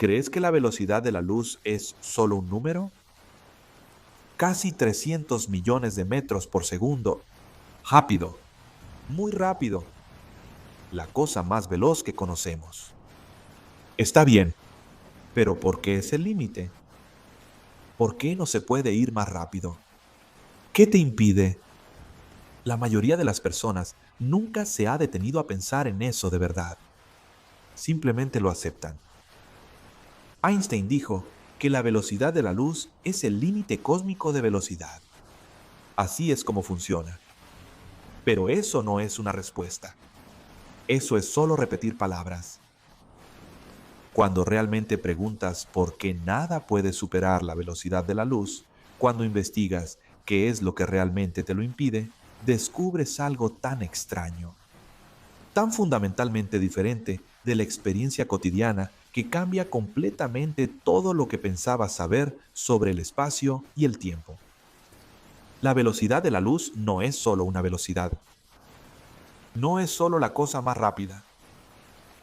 ¿Crees que la velocidad de la luz es solo un número? Casi 300 millones de metros por segundo. Rápido, muy rápido, la cosa más veloz que conocemos. Está bien, pero ¿por qué es el límite? ¿Por qué no se puede ir más rápido? ¿Qué te impide? La mayoría de las personas nunca se ha detenido a pensar en eso de verdad. Simplemente lo aceptan. Einstein dijo que la velocidad de la luz es el límite cósmico de velocidad. Así es como funciona. Pero eso no es una respuesta. Eso es solo repetir palabras. Cuando realmente preguntas por qué nada puede superar la velocidad de la luz, cuando investigas qué es lo que realmente te lo impide, descubres algo tan extraño, tan fundamentalmente diferente de la experiencia cotidiana que cambia completamente todo lo que pensabas saber sobre el espacio y el tiempo. La velocidad de la luz no es solo una velocidad, no es solo la cosa más rápida,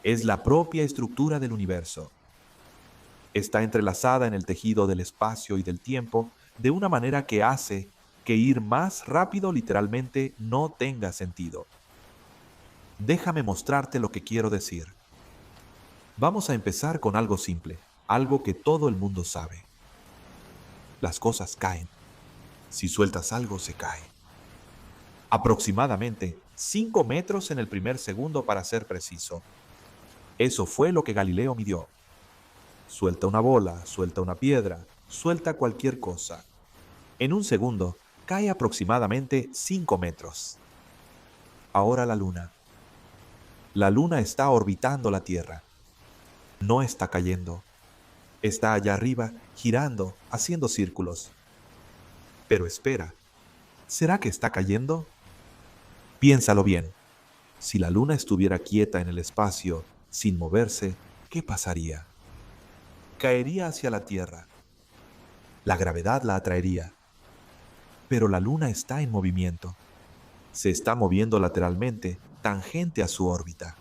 es la propia estructura del universo. Está entrelazada en el tejido del espacio y del tiempo de una manera que hace que ir más rápido literalmente no tenga sentido. Déjame mostrarte lo que quiero decir. Vamos a empezar con algo simple, algo que todo el mundo sabe. Las cosas caen. Si sueltas algo, se cae. Aproximadamente 5 metros en el primer segundo para ser preciso. Eso fue lo que Galileo midió. Suelta una bola, suelta una piedra, suelta cualquier cosa. En un segundo, cae aproximadamente 5 metros. Ahora la Luna. La Luna está orbitando la Tierra. No está cayendo. Está allá arriba, girando, haciendo círculos. Pero espera, ¿será que está cayendo? Piénsalo bien. Si la Luna estuviera quieta en el espacio, sin moverse, ¿qué pasaría? Caería hacia la Tierra. La gravedad la atraería. Pero la Luna está en movimiento. Se está moviendo lateralmente, tangente a su órbita.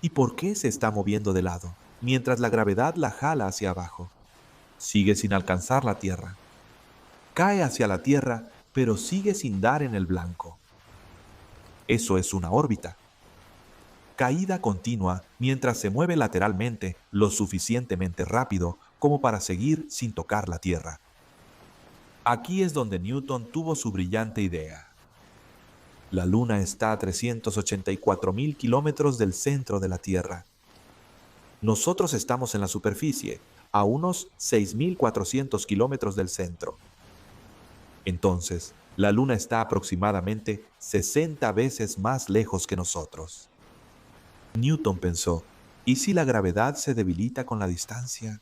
¿Y por qué se está moviendo de lado, mientras la gravedad la jala hacia abajo? Sigue sin alcanzar la Tierra. Cae hacia la Tierra, pero sigue sin dar en el blanco. Eso es una órbita. Caída continua mientras se mueve lateralmente lo suficientemente rápido como para seguir sin tocar la Tierra. Aquí es donde Newton tuvo su brillante idea. La Luna está a 384.000 kilómetros del centro de la Tierra. Nosotros estamos en la superficie, a unos 6.400 kilómetros del centro. Entonces, la Luna está aproximadamente 60 veces más lejos que nosotros. Newton pensó, ¿y si la gravedad se debilita con la distancia?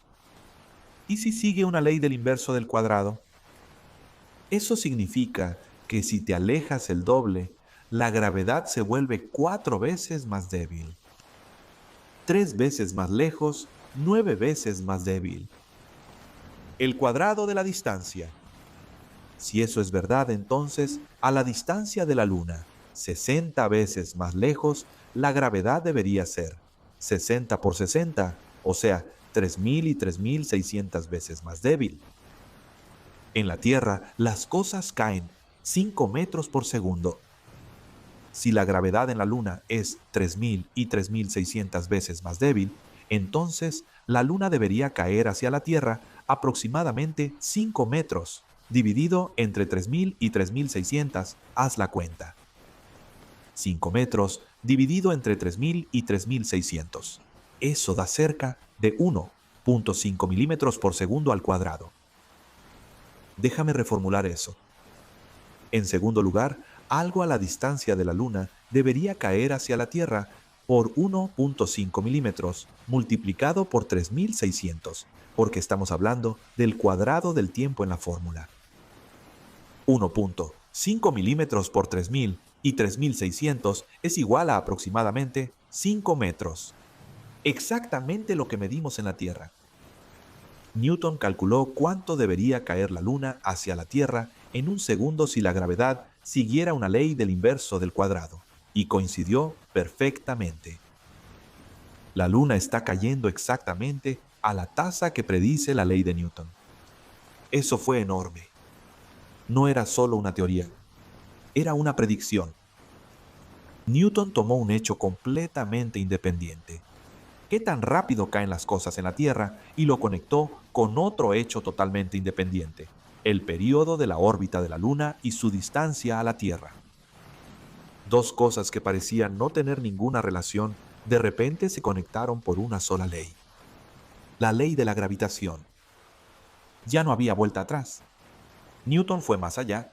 ¿Y si sigue una ley del inverso del cuadrado? Eso significa que si te alejas el doble, la gravedad se vuelve 4 veces más débil. 3 veces más lejos, 9 veces más débil. El cuadrado de la distancia. Si eso es verdad, entonces, a la distancia de la Luna, 60 veces más lejos, la gravedad debería ser 60 por 60, o sea, 3.000 y 3.600 veces más débil. En la Tierra, las cosas caen 5 metros por segundo. Si la gravedad en la Luna es 3.000 y 3.600 veces más débil, entonces la Luna debería caer hacia la Tierra aproximadamente 5 metros, dividido entre 3.000 y 3.600, haz la cuenta. 5 metros dividido entre 3.000 y 3.600. Eso da cerca de 1.5 milímetros por segundo al cuadrado. Déjame reformular eso. En segundo lugar, algo a la distancia de la Luna debería caer hacia la Tierra por 1.5 milímetros multiplicado por 3.600, porque estamos hablando del cuadrado del tiempo en la fórmula. 1.5 milímetros por 3.000 y 3.600 es igual a aproximadamente 5 metros. Exactamente lo que medimos en la Tierra. Newton calculó cuánto debería caer la Luna hacia la Tierra en un segundo si la gravedad siguiera una ley del inverso del cuadrado, y coincidió perfectamente. La Luna está cayendo exactamente a la tasa que predice la ley de Newton. Eso fue enorme. No era solo una teoría, era una predicción. Newton tomó un hecho completamente independiente. ¿Qué tan rápido caen las cosas en la Tierra? Y lo conectó con otro hecho totalmente independiente, el período de la órbita de la Luna y su distancia a la Tierra. Dos cosas que parecían no tener ninguna relación, de repente se conectaron por una sola ley. La ley de la gravitación. Ya no había vuelta atrás. Newton fue más allá.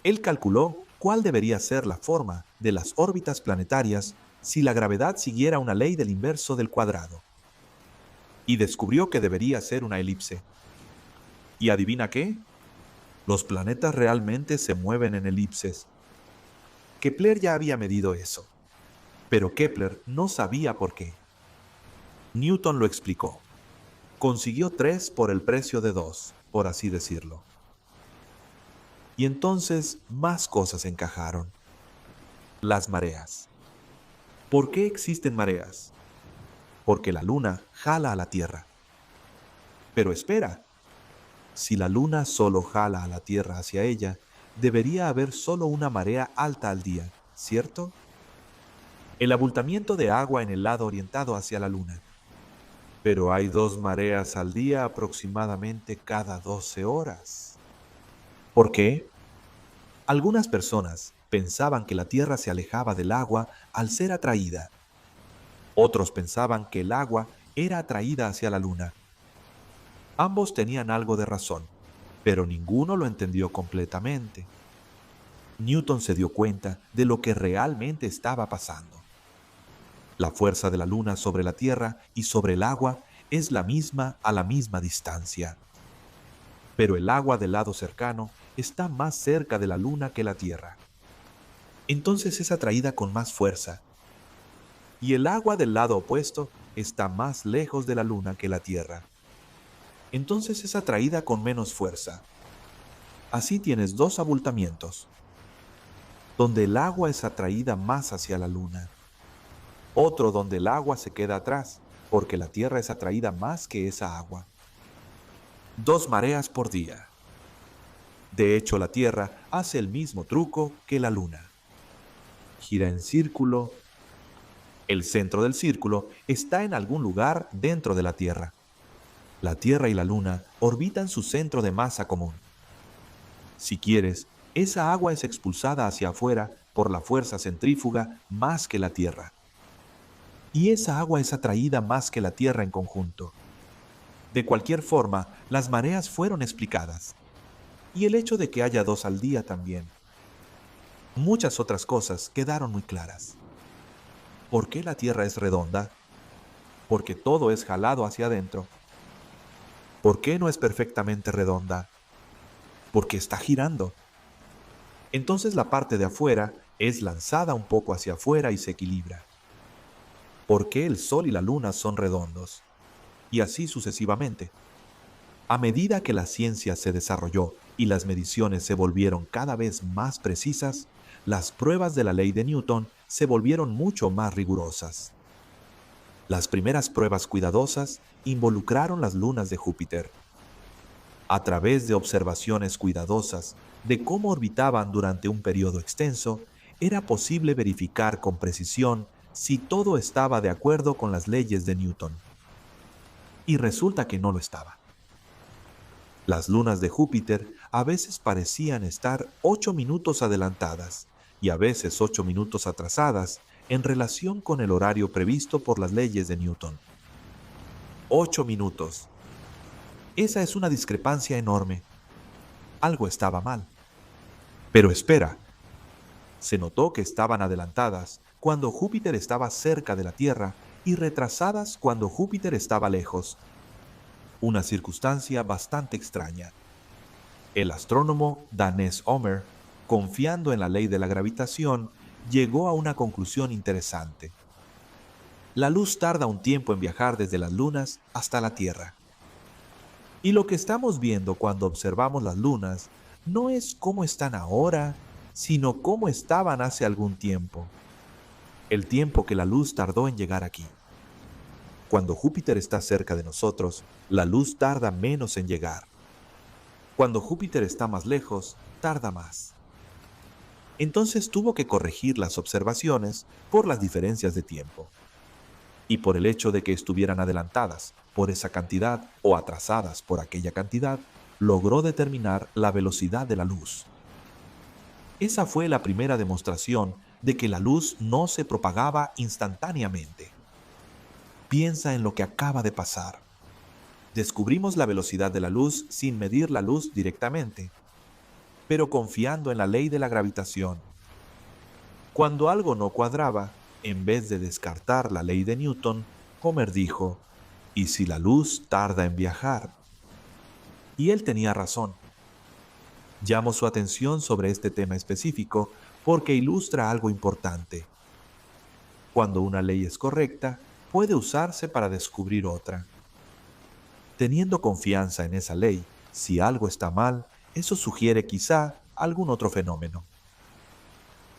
Él calculó cuál debería ser la forma de las órbitas planetarias si la gravedad siguiera una ley del inverso del cuadrado. Y descubrió que debería ser una elipse. ¿Y adivina qué? Los planetas realmente se mueven en elipses. Kepler ya había medido eso, pero Kepler no sabía por qué. Newton lo explicó. Consiguió 3 por el precio de 2, por así decirlo. Y entonces más cosas encajaron. Las mareas. ¿Por qué existen mareas? Porque la Luna jala a la Tierra. Pero espera, si la Luna solo jala a la Tierra hacia ella, debería haber solo una marea alta al día, ¿cierto? El abultamiento de agua en el lado orientado hacia la Luna. Pero hay 2 mareas al día aproximadamente cada 12 horas. ¿Por qué? Algunas personas pensaban que la Tierra se alejaba del agua al ser atraída. Otros pensaban que el agua era atraída hacia la Luna. Ambos tenían algo de razón, pero ninguno lo entendió completamente. Newton se dio cuenta de lo que realmente estaba pasando. La fuerza de la Luna sobre la Tierra y sobre el agua es la misma a la misma distancia. Pero el agua del lado cercano está más cerca de la Luna que la Tierra. Entonces es atraída con más fuerza. Y el agua del lado opuesto está más lejos de la Luna que la Tierra. Entonces es atraída con menos fuerza. Así tienes 2 abultamientos, donde el agua es atraída más hacia la Luna. Otro donde el agua se queda atrás, porque la Tierra es atraída más que esa agua. 2 mareas por día. De hecho, la Tierra hace el mismo truco que la Luna. Gira en círculo. El centro del círculo está en algún lugar dentro de la Tierra. La Tierra y la Luna orbitan su centro de masa común. Si quieres, esa agua es expulsada hacia afuera por la fuerza centrífuga más que la Tierra. Y esa agua es atraída más que la Tierra en conjunto. De cualquier forma, las mareas fueron explicadas. Y el hecho de que haya 2 al día también. Muchas otras cosas quedaron muy claras. ¿Por qué la Tierra es redonda? Porque todo es jalado hacia adentro. ¿Por qué no es perfectamente redonda? Porque está girando. Entonces la parte de afuera es lanzada un poco hacia afuera y se equilibra. ¿Por qué el Sol y la Luna son redondos? Y así sucesivamente. A medida que la ciencia se desarrolló y las mediciones se volvieron cada vez más precisas, las pruebas de la ley de Newton se volvieron mucho más rigurosas. Las primeras pruebas cuidadosas involucraron las lunas de Júpiter. A través de observaciones cuidadosas de cómo orbitaban durante un periodo extenso, era posible verificar con precisión si todo estaba de acuerdo con las leyes de Newton. Y resulta que no lo estaba. Las lunas de Júpiter a veces parecían estar 8 minutos adelantadas y a veces 8 minutos atrasadas en relación con el horario previsto por las leyes de Newton. 8 minutos. Esa es una discrepancia enorme. Algo estaba mal. Pero espera, se notó que estaban adelantadas cuando Júpiter estaba cerca de la Tierra y retrasadas cuando Júpiter estaba lejos. Una circunstancia bastante extraña. El astrónomo danés Omer, confiando en la ley de la gravitación, llegó a una conclusión interesante. La luz tarda un tiempo en viajar desde las lunas hasta la Tierra. Y lo que estamos viendo cuando observamos las lunas no es cómo están ahora, sino cómo estaban hace algún tiempo. El tiempo que la luz tardó en llegar aquí. Cuando Júpiter está cerca de nosotros, la luz tarda menos en llegar. Cuando Júpiter está más lejos, tarda más. Entonces tuvo que corregir las observaciones por las diferencias de tiempo y por el hecho de que estuvieran adelantadas por esa cantidad o atrasadas por aquella cantidad, logró determinar la velocidad de la luz. Esa fue la primera demostración de que la luz no se propagaba instantáneamente. Piensa en lo que acaba de pasar. Descubrimos la velocidad de la luz sin medir la luz directamente, pero confiando en la ley de la gravitación. Cuando algo no cuadraba, en vez de descartar la ley de Newton, Homer dijo, ¿y si la luz tarda en viajar? Y él tenía razón. Llamo su atención sobre este tema específico porque ilustra algo importante. Cuando una ley es correcta, puede usarse para descubrir otra. Teniendo confianza en esa ley, si algo está mal, eso sugiere quizá algún otro fenómeno.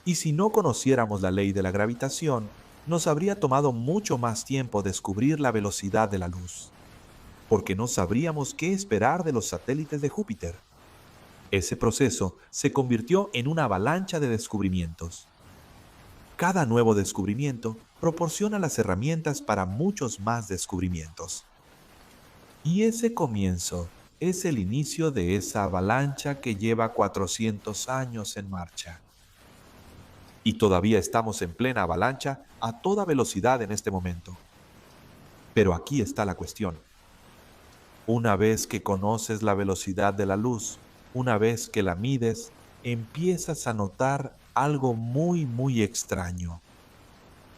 Y si no conociéramos la ley de la gravitación, nos habría tomado mucho más tiempo descubrir la velocidad de la luz, porque no sabríamos qué esperar de los satélites de Júpiter. Ese proceso se convirtió en una avalancha de descubrimientos. Cada nuevo descubrimiento proporciona las herramientas para muchos más descubrimientos. Y ese comienzo es el inicio de esa avalancha que lleva 400 años en marcha. Y todavía estamos en plena avalancha a toda velocidad en este momento. Pero aquí está la cuestión. Una vez que conoces la velocidad de la luz, una vez que la mides, empiezas a notar algo muy extraño.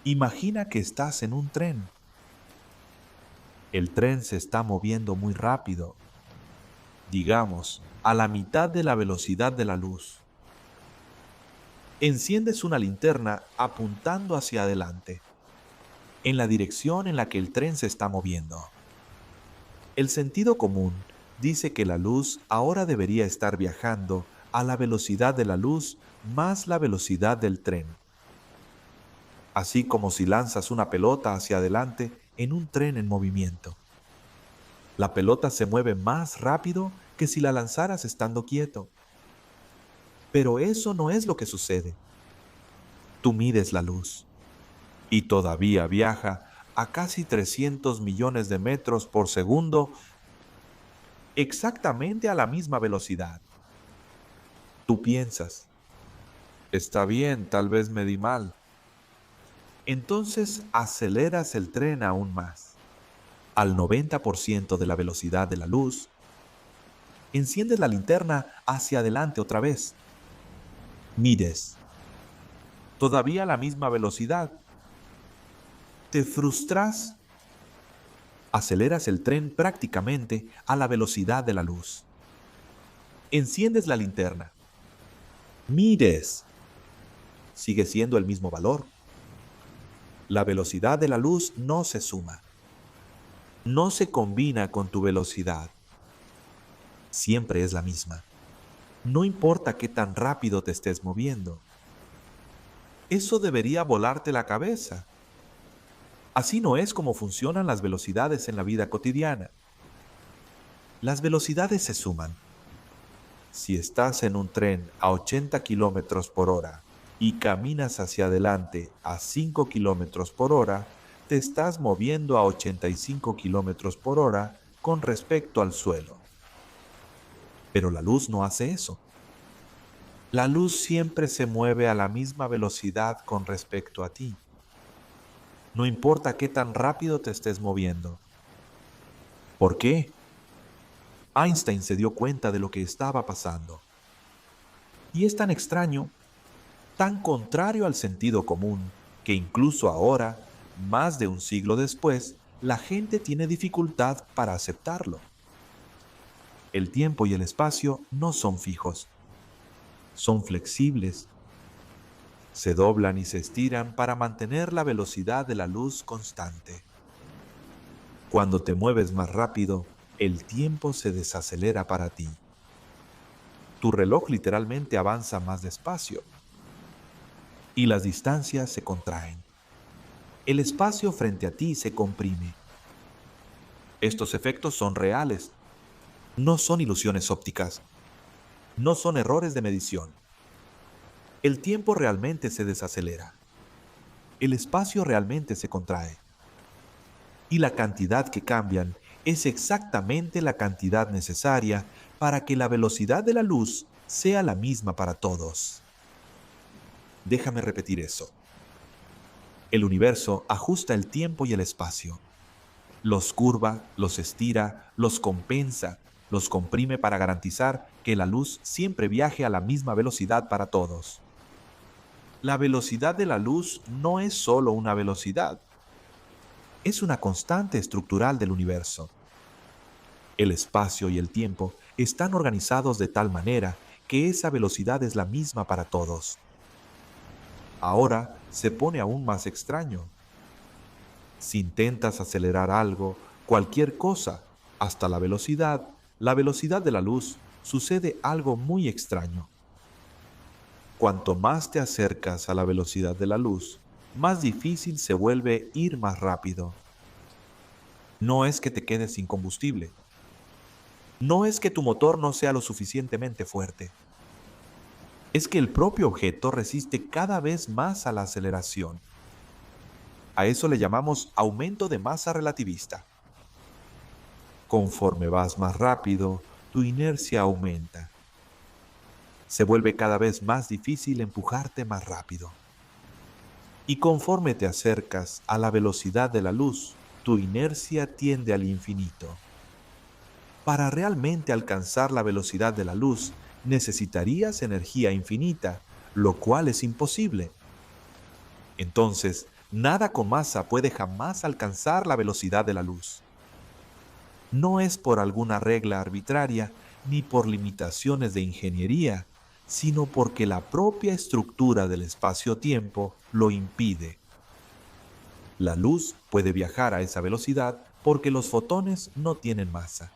Imagina que estás en un tren. El tren se está moviendo muy rápido, digamos, a la mitad de la velocidad de la luz. Enciendes una linterna apuntando hacia adelante, en la dirección en la que el tren se está moviendo. El sentido común dice que la luz ahora debería estar viajando a la velocidad de la luz más la velocidad del tren. Así como si lanzas una pelota hacia adelante en un tren en movimiento. La pelota se mueve más rápido que si la lanzaras estando quieto. Pero eso no es lo que sucede. Tú mides la luz y todavía viaja a casi 300 millones de metros por segundo, exactamente a la misma velocidad. Tú piensas, está bien, tal vez me di mal. Entonces aceleras el tren aún más, al 90% de la velocidad de la luz. Enciendes la linterna hacia adelante otra vez. Mides. Todavía a la misma velocidad. Te frustras. Aceleras el tren prácticamente a la velocidad de la luz. Enciendes la linterna. Mides. Sigue siendo el mismo valor. La velocidad de la luz no se suma. No se combina con tu velocidad. Siempre es la misma. No importa qué tan rápido te estés moviendo. Eso debería volarte la cabeza. Así no es como funcionan las velocidades en la vida cotidiana. Las velocidades se suman. Si estás en un tren a 80 kilómetros por hora y caminas hacia adelante a 5 kilómetros por hora, te estás moviendo a 85 kilómetros por hora con respecto al suelo. Pero la luz no hace eso. La luz siempre se mueve a la misma velocidad con respecto a ti. No importa qué tan rápido te estés moviendo. ¿Por qué? Einstein se dio cuenta de lo que estaba pasando. Y es tan extraño, tan contrario al sentido común, que incluso ahora, más de un siglo después, la gente tiene dificultad para aceptarlo. El tiempo y el espacio no son fijos. Son flexibles. Se doblan y se estiran para mantener la velocidad de la luz constante. Cuando te mueves más rápido, el tiempo se desacelera para ti. Tu reloj literalmente avanza más despacio y las distancias se contraen. El espacio frente a ti se comprime Estos efectos son reales, no son ilusiones ópticas, no son errores de medición. El tiempo realmente se desacelera, el espacio realmente se contrae, y la cantidad que cambian es exactamente la cantidad necesaria para que la velocidad de la luz sea la misma para todos. Déjame repetir eso. El universo ajusta el tiempo y el espacio. Los curva, los estira, los compensa, los comprime para garantizar que la luz siempre viaje a la misma velocidad para todos. La velocidad de la luz no es solo una velocidad, es una constante estructural del universo. El espacio y el tiempo están organizados de tal manera que esa velocidad es la misma para todos. Ahora se pone aún más extraño. Si intentas acelerar algo, cualquier cosa, hasta la velocidad de la luz, sucede algo muy extraño. Cuanto más te acercas a la velocidad de la luz, más difícil se vuelve ir más rápido. No es que te quedes sin combustible. No es que tu motor no sea lo suficientemente fuerte. Es que el propio objeto resiste cada vez más a la aceleración. A eso le llamamos aumento de masa relativista. Conforme vas más rápido, tu inercia aumenta. Se vuelve cada vez más difícil empujarte más rápido. Y conforme te acercas a la velocidad de la luz, tu inercia tiende al infinito. Para realmente alcanzar la velocidad de la luz, necesitarías energía infinita, lo cual es imposible. Entonces, nada con masa puede jamás alcanzar la velocidad de la luz. No es por alguna regla arbitraria ni por limitaciones de ingeniería, sino porque la propia estructura del espacio-tiempo lo impide. La luz puede viajar a esa velocidad porque los fotones no tienen masa.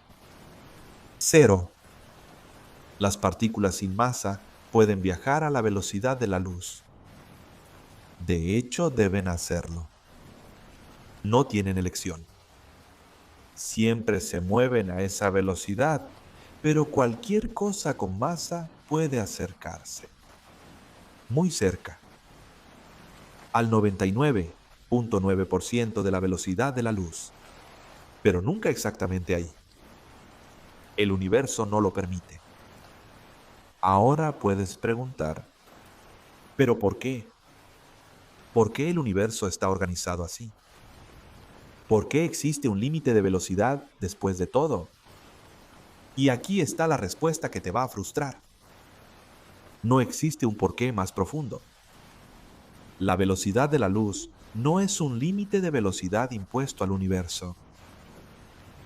Cero. Las partículas sin masa pueden viajar a la velocidad de la luz. De hecho, deben hacerlo. No tienen elección. Siempre se mueven a esa velocidad, pero cualquier cosa con masa puede acercarse. Muy cerca. Al 99.9% de la velocidad de la luz. Pero nunca exactamente ahí. El universo no lo permite. Ahora puedes preguntar, ¿pero por qué? ¿Por qué el universo está organizado así? ¿Por qué existe un límite de velocidad después de todo? Y aquí está la respuesta que te va a frustrar. No existe un porqué más profundo. La velocidad de la luz no es un límite de velocidad impuesto al universo.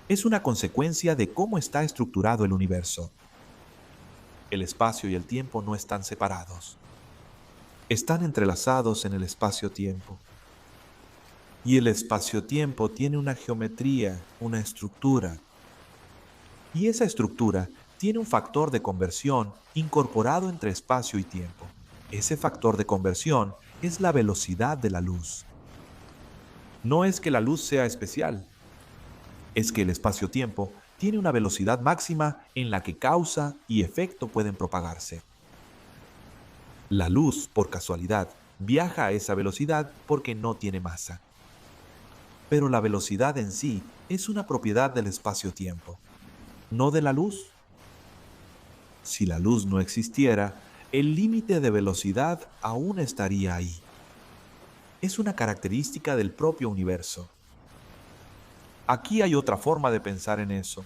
Es una consecuencia de cómo está estructurado el universo. El espacio y el tiempo no están separados. Están entrelazados en el espacio-tiempo. Y el espacio-tiempo tiene una geometría, una estructura. Y esa estructura tiene un factor de conversión incorporado entre espacio y tiempo. Ese factor de conversión es la velocidad de la luz. No es que la luz sea especial, es que el espacio-tiempo tiene una velocidad máxima en la que causa y efecto pueden propagarse. La luz, por casualidad, viaja a esa velocidad porque no tiene masa. Pero la velocidad en sí es una propiedad del espacio-tiempo, no de la luz. Si la luz no existiera, el límite de velocidad aún estaría ahí. Es una característica del propio universo. Aquí hay otra forma de pensar en eso.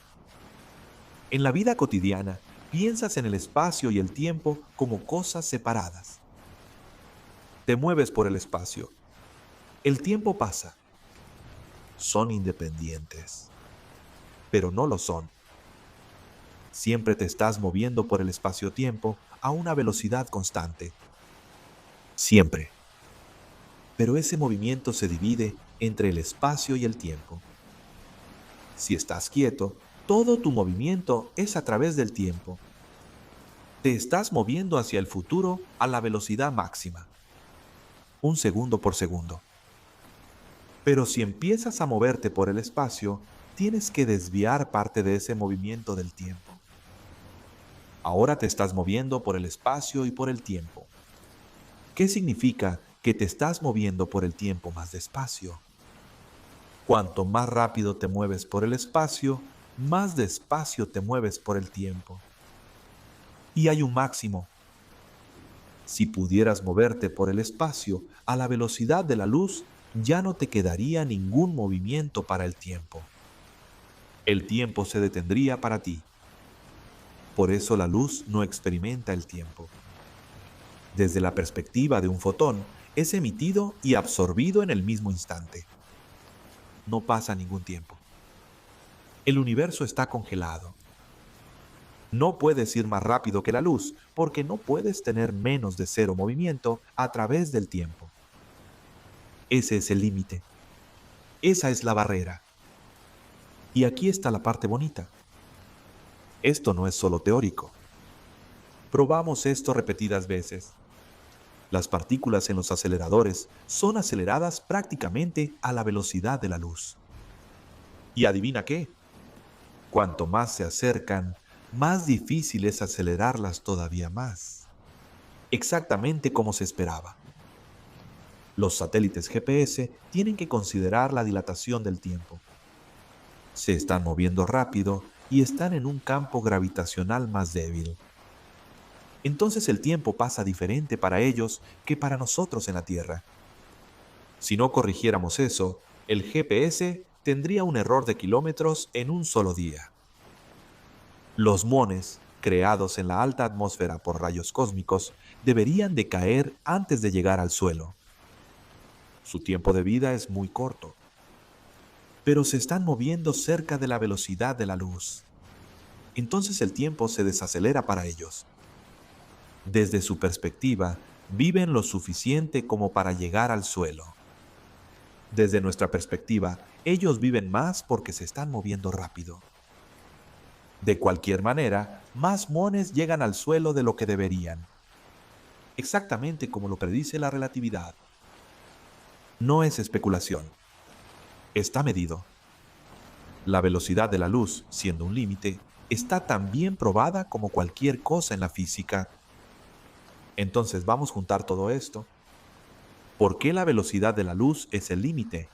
En la vida cotidiana, piensas en el espacio y el tiempo como cosas separadas. Te mueves por el espacio. El tiempo pasa. Son independientes. Pero no lo son. Siempre te estás moviendo por el espacio-tiempo a una velocidad constante. Siempre. Pero ese movimiento se divide entre el espacio y el tiempo. Si estás quieto, todo tu movimiento es a través del tiempo. Te estás moviendo hacia el futuro a la velocidad máxima, un segundo por segundo. Pero si empiezas a moverte por el espacio, tienes que desviar parte de ese movimiento del tiempo. Ahora te estás moviendo por el espacio y por el tiempo. ¿Qué significa que te estás moviendo por el tiempo más despacio? Cuanto más rápido te mueves por el espacio, más despacio te mueves por el tiempo. Y hay un máximo. Si pudieras moverte por el espacio a la velocidad de la luz, ya no te quedaría ningún movimiento para el tiempo. El tiempo se detendría para ti. Por eso la luz no experimenta el tiempo. Desde la perspectiva de un fotón, es emitido y absorbido en el mismo instante. No pasa ningún tiempo. El universo está congelado. No puedes ir más rápido que la luz porque no puedes tener menos de cero movimiento a través del tiempo. Ese es el límite. Esa es la barrera. Y aquí está la parte bonita. Esto no es solo teórico. Probamos esto repetidas veces. Las partículas en los aceleradores son aceleradas prácticamente a la velocidad de la luz. ¿Y adivina qué? Cuanto más se acercan, más difícil es acelerarlas todavía más. Exactamente como se esperaba. Los satélites GPS tienen que considerar la dilatación del tiempo. Se están moviendo rápido y están en un campo gravitacional más débil. Entonces el tiempo pasa diferente para ellos que para nosotros en la Tierra. Si no corrigiéramos eso, el GPS tendría un error de kilómetros en un solo día. Los muones, creados en la alta atmósfera por rayos cósmicos, deberían de caer antes de llegar al suelo. Su tiempo de vida es muy corto, pero se están moviendo cerca de la velocidad de la luz. Entonces el tiempo se desacelera para ellos. Desde su perspectiva, viven lo suficiente como para llegar al suelo. Desde nuestra perspectiva, ellos viven más porque se están moviendo rápido. De cualquier manera, más muones llegan al suelo de lo que deberían. Exactamente como lo predice la relatividad. No es especulación. Está medido. La velocidad de la luz, siendo un límite, está tan bien probada como cualquier cosa en la física. Entonces vamos a juntar todo esto. ¿Por qué la velocidad de la luz es el límite?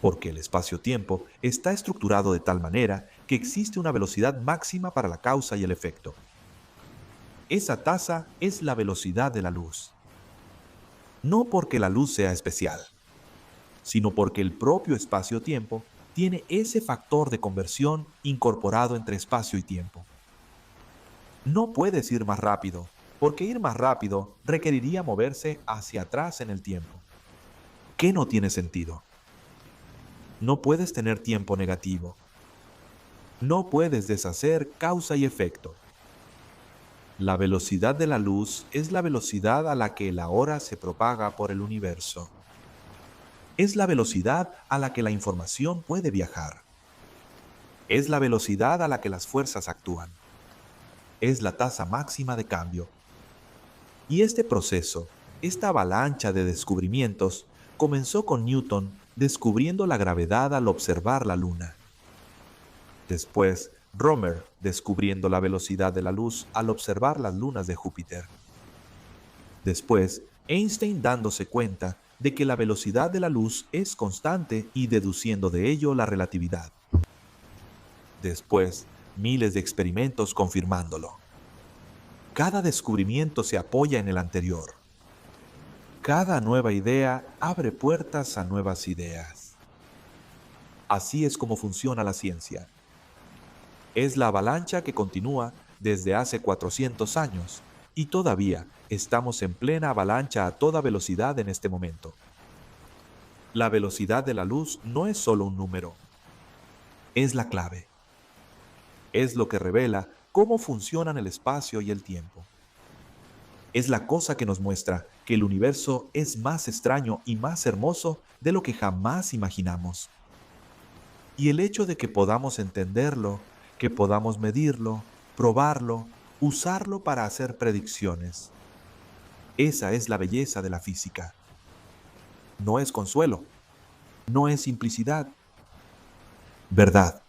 Porque el espacio-tiempo está estructurado de tal manera que existe una velocidad máxima para la causa y el efecto. Esa tasa es la velocidad de la luz. No porque la luz sea especial, sino porque el propio espacio-tiempo tiene ese factor de conversión incorporado entre espacio y tiempo. No puedes ir más rápido, porque ir más rápido requeriría moverse hacia atrás en el tiempo. ¿Qué no tiene sentido? No puedes tener tiempo negativo. No puedes deshacer causa y efecto. La velocidad de la luz es la velocidad a la que la hora se propaga por el universo. Es la velocidad a la que la información puede viajar. Es la velocidad a la que las fuerzas actúan. Es la tasa máxima de cambio. Y este proceso, esta avalancha de descubrimientos, comenzó con Newton descubriendo la gravedad al observar la luna. Después, Romer descubriendo la velocidad de la luz al observar las lunas de Júpiter. Después, Einstein dándose cuenta de que la velocidad de la luz es constante y deduciendo de ello la relatividad. Después, miles de experimentos confirmándolo. Cada descubrimiento se apoya en el anterior. Cada nueva idea abre puertas a nuevas ideas. Así es como funciona la ciencia. Es la avalancha que continúa desde hace 400 años y todavía estamos en plena avalancha a toda velocidad en este momento. La velocidad de la luz no es solo un número, es la clave. Es lo que revela cómo funcionan el espacio y el tiempo. Es la cosa que nos muestra que el universo es más extraño y más hermoso de lo que jamás imaginamos. Y el hecho de que podamos entenderlo, que podamos medirlo, probarlo, usarlo para hacer predicciones. Esa es la belleza de la física. No es consuelo, no es simplicidad. verdad.